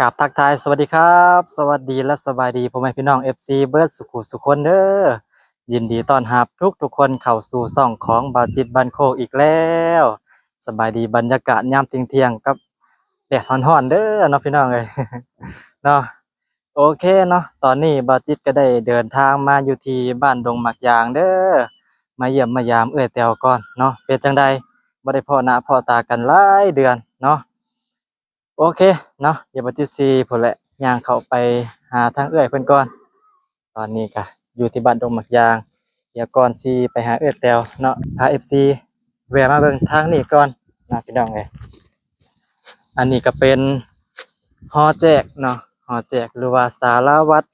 กับทักทายสวัสดีครับสวัสดีและสบายดีพ่อแม่พี่น้อง FC เบิร์ดสุขุสุขคนเด้อยินดีต้อนรับทุกคนเข้าสู่ช่องของบาวจิตบันโคกอีกแล้วสบายดีบรรยากาศยามเที่ยงๆกับแดดร้อนๆเด้อเนาะพี่น้องเอ้ยเนาะโอเคเนาะตอนนี้บาวจิตก็ได้เดินทางมาอยู่ที่บ้านดงหมักยางเด้อมาเยี่ยมมายามแต้วก่อนเนาะเป็นจังใดบ่ได้พ้อหน้าพ้อตากันหลายเดือนเนาะ โอเคเนาะเดี๋ยวบัดที่สี่พุ่นแหละย่างเข้าไปหาทางเพิ่นก่อนตอนนี้ก็อยู่ที่บ้านดงหมักยางเดี๋ยวก่อนสิไปหาแต้วเนาะพา FC แวะมาเบิ่งทางนี้ก่อนนะพี่น้องเอ้ยอันนี้ก็เป็นหอแจกเนาะหอแจกหรือว่าศาลาวัด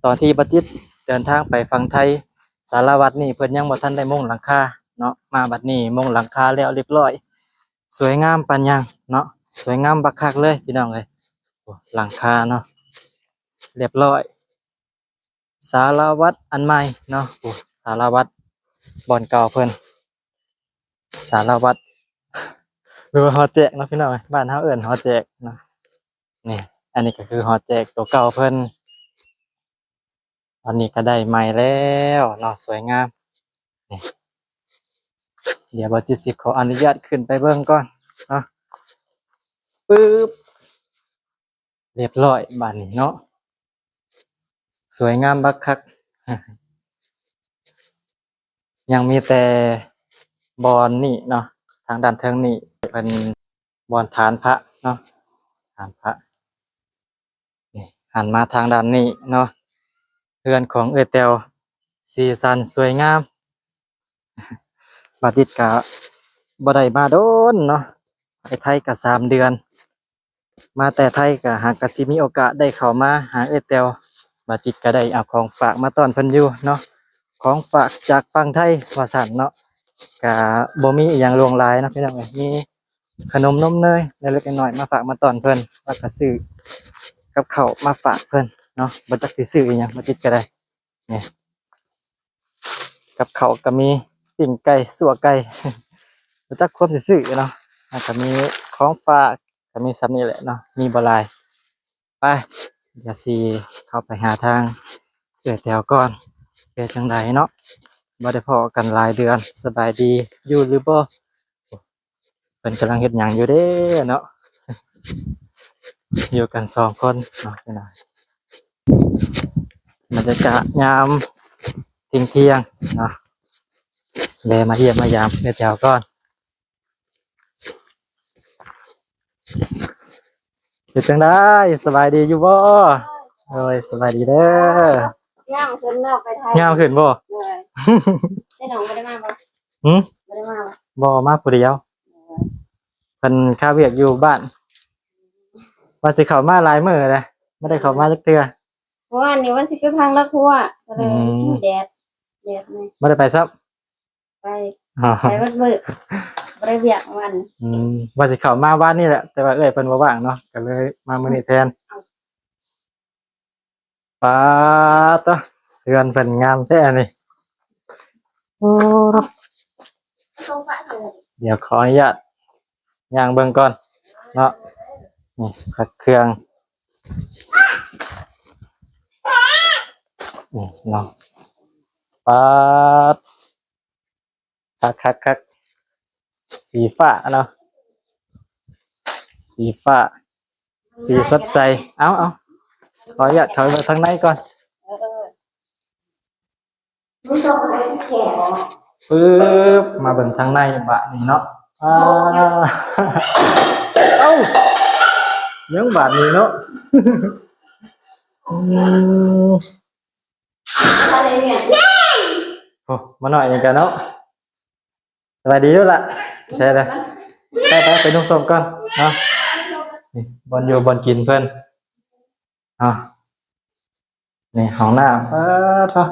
ตอนที่บัดจิตเดินทางไปฝั่งไทยศาลาวัดนี่เพิ่นยังบ่ทันได้มุงหลังคาเนาะมาบัดนี้มุงหลังคาแล้วเรียบร้อยสวยงามปานยังเนาะ สวยงามบักคักเลยพี่น้องเลยโอ้หลังคาเนาะเรียบร้อยศาลาวัดอันใหม่เนาะโอ้ศาลาวัดบ่อนเก่าเพิ่นศาลาวัดหรือว่าหอแจกเนาะพี่น้องเอ้ยบ้านเฮาเอิ้นหอแจกเนาะนี่อันนี้ก็คือหอแจกตัวเก่าเพิ่นตอนนี้ก็ได้ใหม่แล้วเนาะสวยงามนี่เดี๋ยวบ่จิตสิขออนุญาตขึ้นไปเบิ่งก่อนเนาะปึ๊บเรียบร้อยบ้านนี้เนาะสวยงามบักคัก ยังมีแต่บอนนี่เนาะทางด้านเทิงนี่เป็นบอนฐานพระเนาะฐานพระนี่หันมาทางด้านนี้เนาะเรือนของแต้วสีสันสวยงามบาดจิตกะบ่ได้มาโดนเนาะไปไทยกะ3 เดือนมาแต่ไทยกะหากกะสิมีโอกาสได้เข้ามาหาแต้วบาดจิตก็ได้เอาของฝากมาต้อนเพิ่นอยู่เนาะของฝากจากฝั่งไทยว่าซั่นเนาะ ก็บ่มีอิหยังลวงหลายเนาะพี่น้องเอ้ยมีขนมนมเนยเล็กๆน้อยๆมาฝากมาต้อนเพิ่นแล้วก็ซื้อกับข้าวมาฝากเพิ่นเนาะบ่จักสิซื้ออิหยังมาติดก็ได้นี่กับข้าวก็มีปิ้งไก่สั่วไก่บ่จักความสิซื้อเนาะแล้วก็มีของฝากก็มีส่ำนี้แหละเนาะมีบ่หลายไปเดี๋ยวสิเข้าไปหาทางแถวก่อนเป็นจังไดเนาะบ่ได้พ้อกันหลายเดือนสบายดีอยู่หรือบ่ เพิ่นกำลังเฮ็ดหยังอยู่เด้เนาะอยู่กัน2 คนเนาะพี่น้องบรรยากาศยามเที่ยงๆเนาะแวะมาเยี่ยมมายามแถวๆก่อนเป็นจังได๋สบายดีอยู่บ่โอ้ยสบายดีเด้ย่างขึ้นนอกไปไทยอยามขึ้นบ่ เลยใช่น้องไม่ได้มาปะหึไม่ได้มาปะบ่มาผู้เดียวเพิ่นค้าเวียกอยู่บ้านว่าสิเข้ามาหลายมื้อแล้วบ่ได้เข้ามาจักเทื่อเพราะว่านี่วันสิไปพังละครัวก็เลยมีแดดเลยบ่ได้ไปซับไปอ๋อไปวันมื้อบ่ได้เวียกวัน ว่าสิเข้ามาบ้านนี่แหละแต่ว่าเพิ่นบ่ว่างเนาะก็เลยมามื้อนี้แทน ป๊าตะเรือนเป็นงามแท้นี่โอ้รับเดี๋ยวขออนุญาตย่างเบิ่งก่อนเนาะนี่สักเครื่องนี่เนาะป๊าดคักสีฟ้าเนาะสีฟ้าสีสดใสเอาขออนุญาตเข้าไปทางในก่อนมึงต้องไปแขกปึ๊บมาเบิ่งทางในบะนี่เนาะเอ้ายังบาดนี้เนาะอะไรเนี่ยโอ้มาหน่อยอย่างกันเนาะสบายดีด้วยล่ะใช่เลยไปนุ่งส้มก่อนเนาะนี่บอลอยู่บอลกินเพื่อนนี่ห้องน้ำเถอะ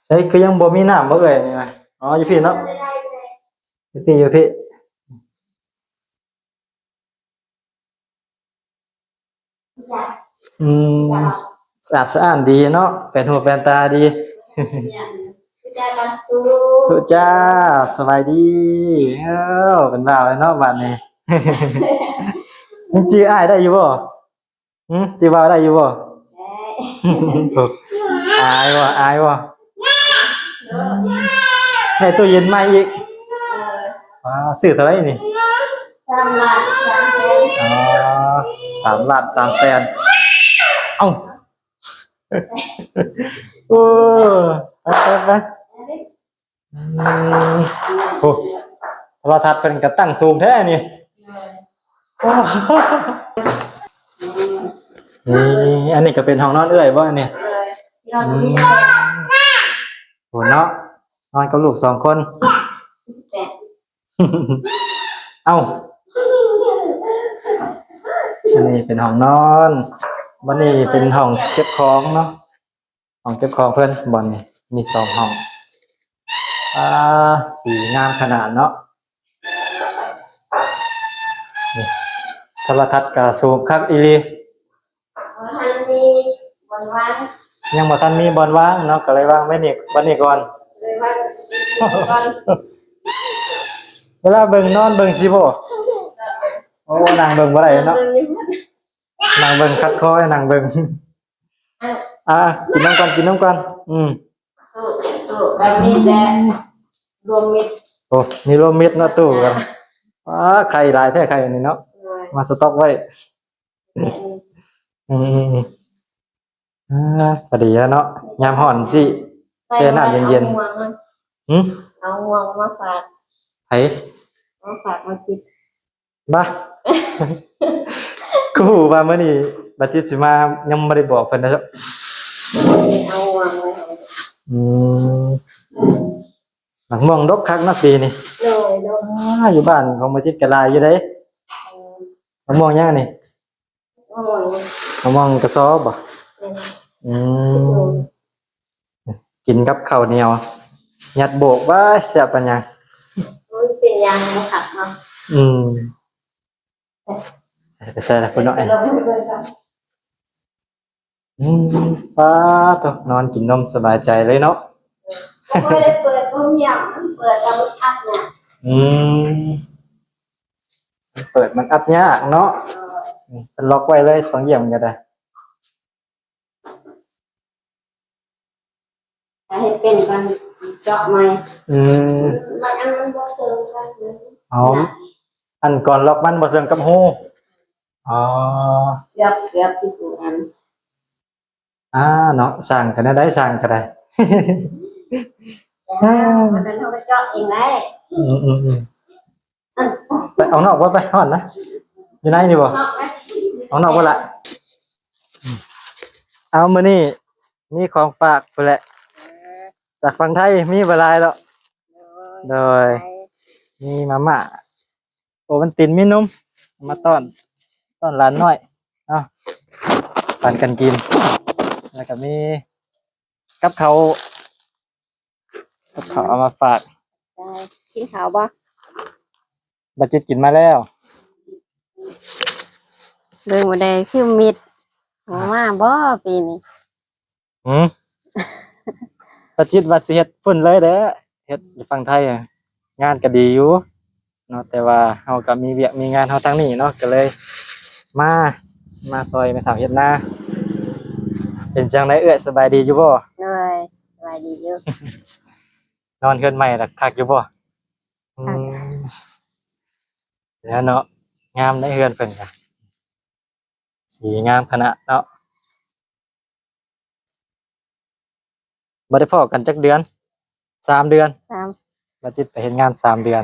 ใช่คือยังบ่มีน้ำบ่เอ่ยนี่ไงอ๋ออยู่พี่เนาะอยู่พี่อืมสะอาดสะอ้านดีเนาะเป็นหูเป็นตาดีทุจ้าสบายดีเอ้าเป็นบ่าวเลยเนาะบัดนี้ยังจื้ออ้ายได้อยู่บ่ สิว่าได้อยู่บ่ ได้ อายบ่อายบ่ เนาะ ในตู้เย็นใหม่อีก เออ ซื้อเท่าไหร่นี่ 3 ล้าน3แสน อ๋อ3 ล้าน3แสนเอ้าโอ้ไปอืมโอ้โทรทัศน์เพิ่นก็ตั้งสูงแท้นี่โอ้นี่อันนี้ก็เป็นห้องนอนเอื้อยบ่เนี่ย ที่เรามีแต่ โหเนาะนอนกับลูก2 คน แต่ เอ้าอันนี้เป็นห้องนอนวันนี้เป็นห้องเก็บของเนาะห้องเก็บของเพิ่นบ่อนนี่มี2 ห้องสีงามขนาดเนาะนี่โทรทัศน์ก็สูงคักอีหลี ทันมีวันว่าง ยังบ่ทันมีบอลว่างเนาะก็เลยวางไว้นี่วันนี้ก่อน เลยว่าก่อน เวลาเบิ่งนอนเบิ่งสิบ่โอ้นั่งเบิ่งบ่ได้เนาะนั่งเบิ่งคัดคอยนั่งเบิ่งกินน้ำก่อนกินน้ำก่อนตู้แบบนี้แหละรวมมิตร โอ้มีรวมมิตรเนาะตู้กันไข่หลายแท้ไข่นี่เนาะ เลย มาสต็อกไว้อืมพอดีแล้วเนาะยามร้อนสิแช่น้ำเย็นๆเอาห่วงมาฝาก ไผ มากิน บ้ากูว่ามื้อนี้บัดจิตสิมายังบ่ได้บอกเพิ่นนะจ๊ะ เอาห่วงไว้ หลังม่วงดกคักนะปีนี่ เลย อยู่บ้านของบัดจิตก็หลายอยู่เด้หลังม่วงยังนี่ ห่วง หลังม่วงกระสอบบ่อืมกินกับข้าวเหนียวยัดโบกว่าแซ่บปานหยัง มันเป็นยางมาขัดเนาะ ใส่ละพุ่นเนาะ เราไม่เคยทำ ป้าตนอนกินนมสบายใจเลยเนาะ ไม่ได้เปิดต้มยำเปิดตะลุอัดเนี่ย อืมเปิดมันอัดยากเนาะเป็นล็อกไว้เลยต้องเยี่ยมก็ได้ ให้เป็นกันเจาะใหม่ มันอันมันบ่เชิงกันเลย เอาอันก่อนล็อกมันบ่เซิงกับฮู้อ๋อ เกือบสิบอัน เนาะสั่งกันได้สั่งก็ได้ มันเป็นเขาไปเจาะเองได้ ไปเอานอกว่าไปฮอดนะอยู่ไหนนี่บ่ นอกไหม เอานอกบ่ละเอามื้อนี้มีของฝากพุ่นแหละจากฝั่งไทยมีบ่หลายแล้วโดยมีมาม่าโอวันตินมีนมมาต้อนหลานน้อยเนาะปั่นกันกินแล้วก็มีกับเขาวเอามาฝาก กินข้าวบ่ บัดจิตกินมาแล้ว เบิ่งบ่ได้คือมิดมาบ่ปีนี้ บัดจิตว่าสิเฮ็ดพุ่นเลยเด้อเฮ็ดอยู่ฝั่งไทยอะงานก็ดีอยู่เนาะแต่ว่าเฮาก็มีเวียกมีงานเฮาทางนี้เนาะก็เลยมาซอยแม่เฒ่าเฮ็ดนาเป็นจังไดเอื้อยสบายดีอยู่บ่ เลยสบายดีอยู่ นอนเฮือนใหม่ล่ะคักอยู่บ่แล้วเนาะงามในเฮือนเพิ่นก็สีงามขนาดเนาะบ่ได้พ้อกันจักเดือน3 เดือน 3 บัดจิตไปเฮ็ดงาน3 เดือน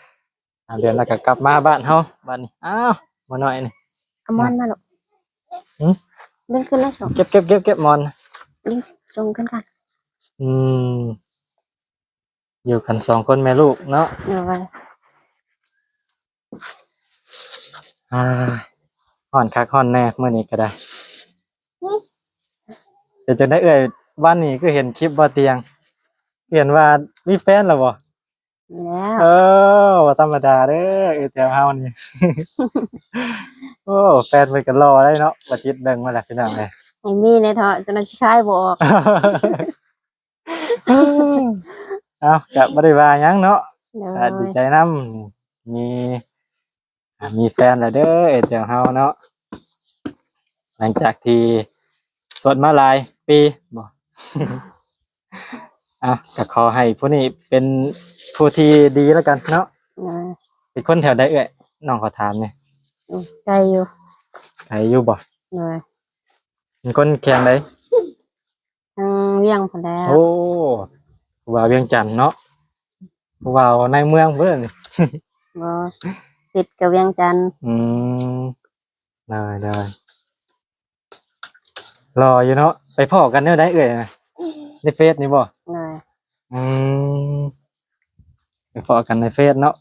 3 เดือนแล้วก็กลับมาบ้านเฮาบัดนี้อ้าวบ่น้อยนี่ เอามอนมาลูกดึงขึ้นได้สอง เก็บหมอน ดึงส่งขึ้นกัน อืมอยู่กัน2 คนแม่ลูกเนาะ เดี๋ยวไว้ ฮ้อนคักฮ้อนแน่มื้อนี้ก็ได้เดี๋ยวจะได้เอ่ยวันนี้คือเห็นคลิปบ่เตียงเห็นว่ามีแฟนแล้วบ่ มีแล้ว บ่ธรรมดาเด้อแถวเฮานี่ โอ้แฟนเพิ่นก็รอได้เนาะบ่จิตเบิ่งมาแล้วพี่น้องเอ้ย ให้มีในเถาะจนสิคายบ่ออก ก็บ่ได้ว่าหยังเนาะ เดี๋ยว ก็ดีใจนำมีแฟนแล้วเด้อแถวเฮาเนาะ หลังจากที่โสดมาหลายปีบ่ อ่ะก็ขอให้ผู้นี้เป็นผู้ที่ดีแล้วกันเนาะ โดย เป็นคนแถวใดเอ่ยน้องขอถามเนี่ย ไกลอยู่ ใครอยู่บ่ โดย เป็นคนแข็งใด ทางเวียงพอแล้ว โอ้ผู้ว่าเวียงจันทน์เนาะผู้ว่าในเมืองเพิ่นนี่ บ่ติดกับเวียงจันทน์ อืมได้รออยู่เนาะไปพ้อกันแนวใดเอ่ยนะในเฟซนี่บ่ โดย อืมไปพ้อกันในเฟซเนาะ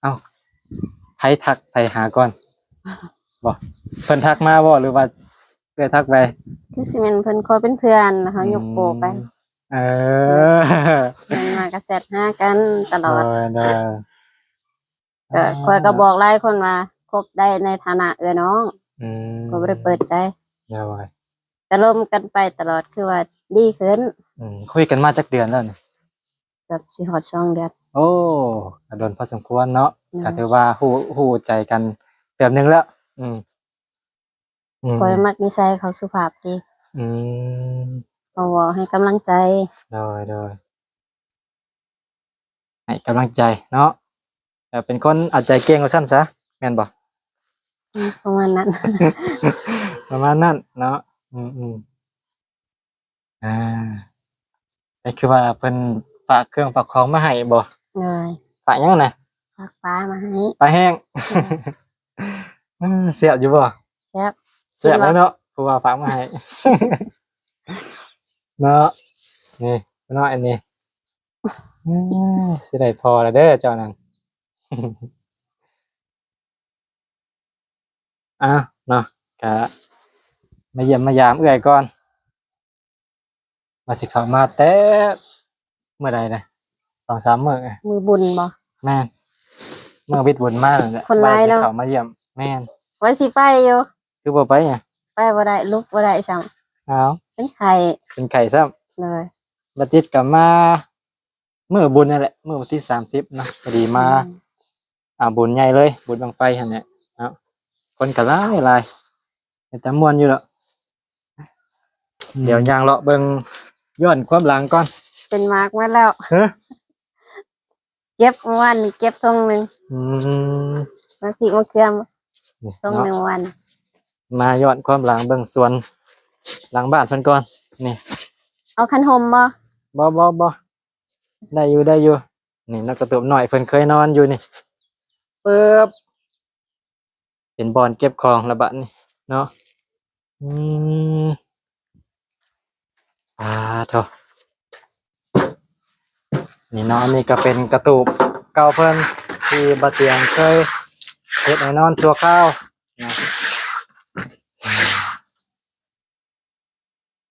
เอ้าใครทักไปหาก่อนบ่เพิ่นทักมาบ่หรือว่าเพิ่นทักไป คือสิแม่นเพิ่นขอเป็นเพื่อนแล้วเขายกโปไป เออ เพิ่นมากระแซดหากันตลอด ได้ ก็คอยก็บอกหลายคนว่าคบได้ในฐานะน้อง อืม ก็บ่ได้เปิดใจ ได้ ก็ร่วมกันไปตลอดคือว่าดีขึ้น คุยกันมาจักเดือนแล้วนี่ เกือบสิฮอด2 เดือน โอ้ก็โดนพอสมควรเนาะ อืม ก็ถือว่าฮู้ใจกันเติมหนึงแล้ว อืม คอยมักนิสัยเขาสุภาพดี อืม เขาเว้าให้กำลังใจ ได้ให้กำลังใจเนาะแต่เป็นคนเอาใจเก่งว่าซั่นซะแม่นบ่ ประมาณนั้น ประมาณนั้นเนาะอ่าแต่คือว่าเพิ่นฝากเครื่องฝากของมาให้บ่ เลย ฝากหยังน่ะ ฝากป้ามาให้ ปลาแห้ง เสียบอยู่บ่ แซ่บ เสียบแล้วเนาะผู้ว่าฝากมาให้ เนาะนี่เนาะอันนี้สิได้พอแล้วเด้อเจ้านั่น อ่ะเนาะก็มาเยี่ยมมายามเอื้อยก่อนมาสิเข้ามาแต่เมื่อใดนะ2-3มื้อ มือบุญบ่ แม่นเมื่อวิทย์บุญมานั่นแหละ คนร้ายเนาะ ว่สิเข้ามาเยี่ยมแม่น ไว้สิไปอยู่ คือบ่ไปไง ไปบ่ได้ลุกบ่ได้ซ้ํ อ้าว เป็นไข้ เป็นไข้ซ้ำ เลย บัดจิตกลับมามื้อบุญนั่นแหละมื้อวันที่30เนาะพอดีมาบุญใหญ่เลยบุญบังไฟหั่นแหละเนาะคนก็หลายแต่ม่วนอยู่แล้วเดี๋ยวยางเลาะเบิ่งย้อนความหลังก่อน เป็นมากมาแล้ว เฮ้อ เก็บวันเก็บทงหนึง อืม มาสิมาเคลื่อม นี่ ทงห เนาะ นึ่งวัน มาย้อนความหลังเบิ่งสวนหลังบ้านเพิ่นก่อนนี่ เอาคันห่มบ่ บ่ได้อยู่นี่นักกระตุบหน่อยเพิ่นเคยนอนอยู่นี่ปึ๊บเป็นบอนเก็บของละบัดนี่เนาะอืมโถนี่เนาะอันนี่ก็เป็นกระตูบเก่าเพิ่นที่บ่เตียงเคยเฮ็ดให้นอนชั่วคราวนะ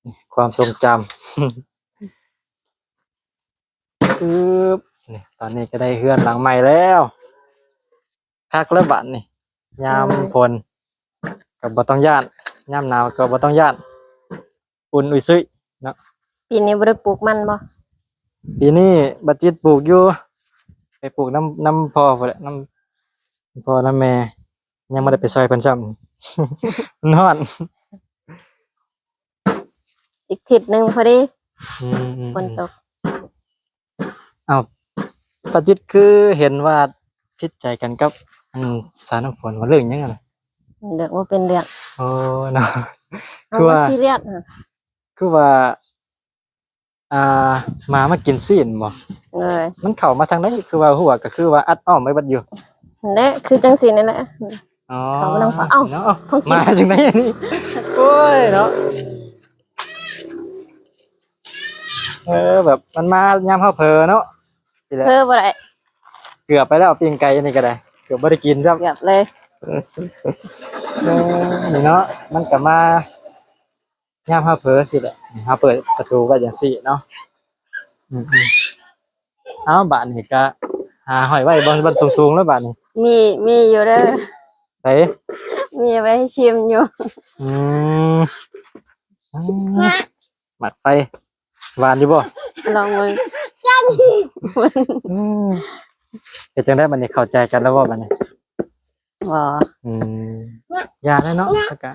นี่ความทรงจำ ปึ๊บนี่ตอนนี้ก็ได้เฮือนหลังใหม่แล้วคักแล้วบัดนี่ยามฝนก็บ่ต้องย้านยามหนาวก็บ่ต้องย้านอุ่นอุ้ยซุยเนาะ ปีนี้บ่ได้ปลูกมันบ่ ปีนี้บัดจิตปลูกอยู่ไปปลูกน้ำพ่อพุ่นแหละน้ำพ่อน้ำแม่ยังบ่ได้ไปซอยเพิ่นซ้ำ มันร้อน อีกทิศหนึงพอดี อืม ฝนตก อ้าวบัดจิตคือเห็นว่าผิดใจกันกับสาวน้ำฝนว่าเรื่องหยังอะน่ะ เลือกว่าเป็นเรื่อง โอ้เนาะ เอา คือ ว่า ว่า ซีเรียสอะ คือว่าหมามากินซีนบ่ เลย มันเข้ามาทางใดคือว่าหัวก็คือว่าอัดอ้อมไว้บัดอยู่ นั่นแหละคือจังซี่นั่นแหละ อ๋อ เขากำลังฟังเอ้า เนาะ ของกิน มาจังไดอันนี้โอ้ยเนาะแบบมันมายามเฮาเผลอเนาะสิแหละ เพ้อบ่ได้ เกือบไปแล้วปิ้งไก่อันนี้ก็ได้เกือบบ่ได้กินครับ เกือบเลย นี่เนาะมันก็มายามเฮาเผลอสิแหละเฮาเปิดประตูไว้จังซี่เนาะอืมเอาบาดนี้ก็หาหอยไว้บนสูงๆแล้วบาดนี้ มีอยู่เด้อ ไส มีไว้ให้ชิมอยู่ อืมหมัดไฟหวานอยู่บ่ ลองมึง เฮ็ดจังได๋บัดนี้เข้าใจกันแล้วบ่บัดนี้ บ่ อืมยาแล้วเนาะแล้วก็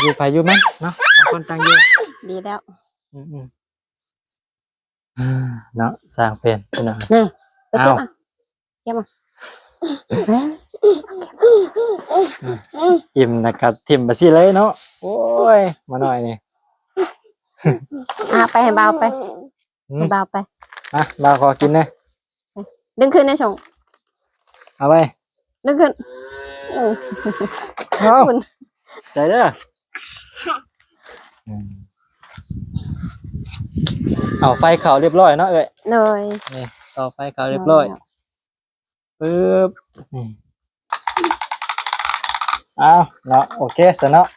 อยู่ไปอยู่มันเนาะต่างคนต่างอยู่ ดีแล้ว อืมเนาะสร้างเป็นพี่น้อง นี่ไปเก็บ เอา อ่ะเก็บอ่ะ อิ่มนะครับทิ่มไปสิเลยเนาะโอ้ยมาหน่อยนี่ ไปให้เบาไป อื ให้ ม เบาไป อ่ะเราขอกินเลย ดึงขึ้นในชง เอาไป ดึงขึ้นโอ้ เอา คุณ ใจเด้อเอาไฟเขาเรียบร้อยเนาะเอ้ย เลย นี่ต่อไฟเขาเรียบร้อยปึ๊บนี่เอาเนาะโอเคสเนาะ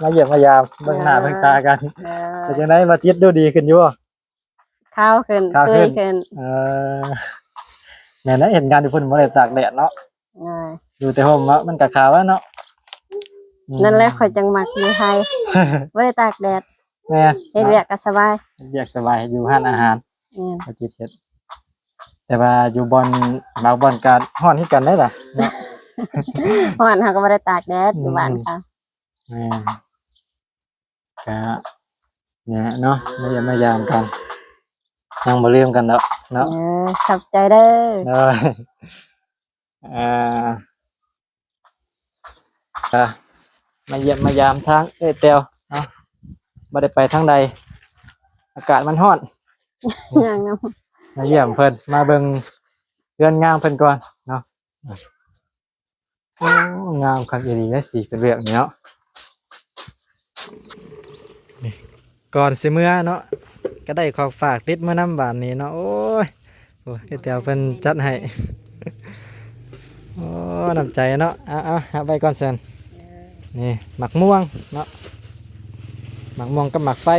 มาเยี่ยมมายามเบิ่งหน้าเบิ่งตากันเป็นจังไดมาจิตดูดีขึ้นอยู่บ่ ข้าวขึ้น ข้าว เค ขึ้ ย น ขึ้น เออแม่นนะเห็นงานอยู่เพิ่นบ่ได้ตากแดดเนาะ เลย อยู่แต่ห่มเนาะมันก็ขาวแล้วเนาะอืม นั่นแหละข่อยจังมักอยู่ไทยบ่ได้ตากแดด แม่ เฮ็ดเวียกก็สบาย เรียกสบายอยู่ร้านอาหาร อืม มาจิตเฮ็ดแต่ว่าอยู่บอนบางบอนก็ฮ้อนคือกันได้ล่ะเนาะ เพราะว่าเฮาก็บ่ได้ตากแดดอยู่บ้านค่ะ แม่นก็เนี่ยเนาะมาเยี่ยมมายามกันยังบ่ลืมกันเนาะเนาะ ขอบใจเด้อ เนาะอ่าก็มาเยี่ยมมายามทางเอ้ยเตียวเนาะบ่ได้ไปทางใด อากาศมันร้อน ยังนำ มาเยี่ยมเพิ่นมาเบิ่งเรือนงามเพิ่นก่อนเนาะโอ้งามคักอีหลีได้สีเป็นเรื่องนี้เนาะนี่ก่อนสิเมื่อเนาะก็ได้ของฝากติดมานํบานนี้เนาะโอ้ยโอ้ยแต่เพิ่นจัดให้ โอ้น้ำใจเนาะเอาหาไปก่อนเซินนี่หมักม่วงเนาะหมักม่วงกับหมักไฟ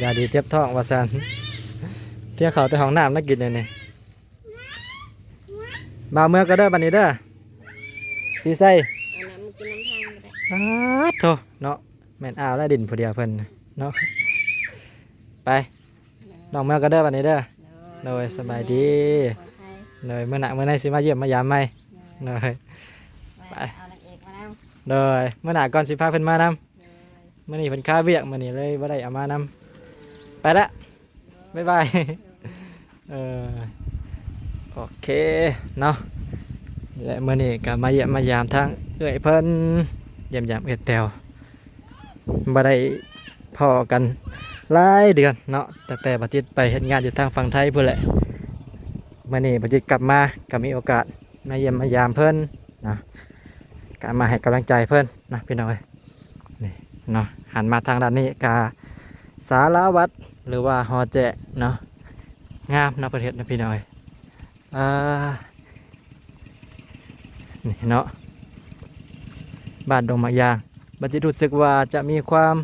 ยาดีเจ็บท้องว่าซั่นเที่ยวเขาแต่ห้องน้ำนักกินเลยนี่มาเมื่อก็เด้อบัดนี้เด้อสีใส่โธ่เนาะแม่นอ้าวแล้วดินผู้เดียวเพิ่นเนาะไปน้องเมื่อก็เด้อบัดนี้เด้อโดยสบายดีโดยเมื่อหน้าเมื่อไหร่สิมาเยี่ยมมายามใหม่โดยไปโดยเมื่อหน้าก่อนสิพาเพิ่นมานำมื้อนี้เพิ่นค้าเวียกมื้อนี้เลยบ่ได้เอามานำไปละบ๊ายบาย เออโอเคเนาะและมื้อนี้ก็มาเยี่ยมมายามทางเอื้อยเพิ่นเยี่ยมยามเอื้อยแตวบ่ได้พ้อกันหลายเดือนเนาะตั้งแต่บัดจิตไปเฮ็ดงานอยู่ทางฝั่งไทยพุ่นแหละมื้อนี้บัดจิตกลับมาก็มีโอกาสมาเยี่ยมมายามเพิ่นนะก็มาให้กำลังใจเพิ่นนะพี่น้องเอ้ยนี่เนาะหันมาทางด้านนี้ก็สารวัตรหรือว่าฮอแจเนาะงามเนาะประเทศนะพี่น้อยนี่เนาะบ้านดงมะยางบัดจิตรู้สึกว่าจะมีความ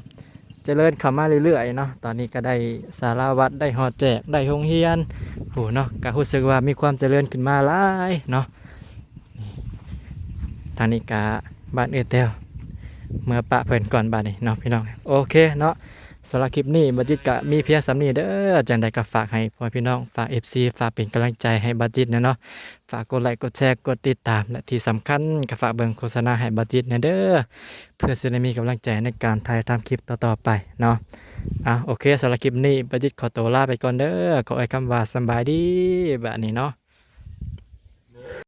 เจริญเข้ามาเรื่อยๆเนาะตอนนี้ก็ได้สารวัตรได้ฮอแจกได้โรงเรียนโหเนาะก็รู้สึกว่ามีความเจริญขึ้นมาหลายเนาะทางนี้ก็บ้านเอื้อแต้วเมื่อปะเพิ่นก่อนบ้านนี้เนาะพี่น้องโอเคเนาะสำหรับคลิปนี้บัดจิตก็มีเพียงสำนี้เด้อจังใดก็ฝากให้พ่อพี่น้องฝาก FC ฝากเป็นกำลังใจให้บัดจิตนะเนาะฝากกดไลค์กดแชร์กดติดตามและที่สำคัญก็ฝากเบิ่งโฆษณาให้บัดจิตนะเด้อเพื่อสิได้มีกำลังใจในการถ่ายทำคลิปต่อๆไปเนาะโอเคสำหรับคลิปนี้บัดจิตขอตัวลาไปก่อนเด้อขอให้คำว่าสำบายดีแบบนี้เนาะ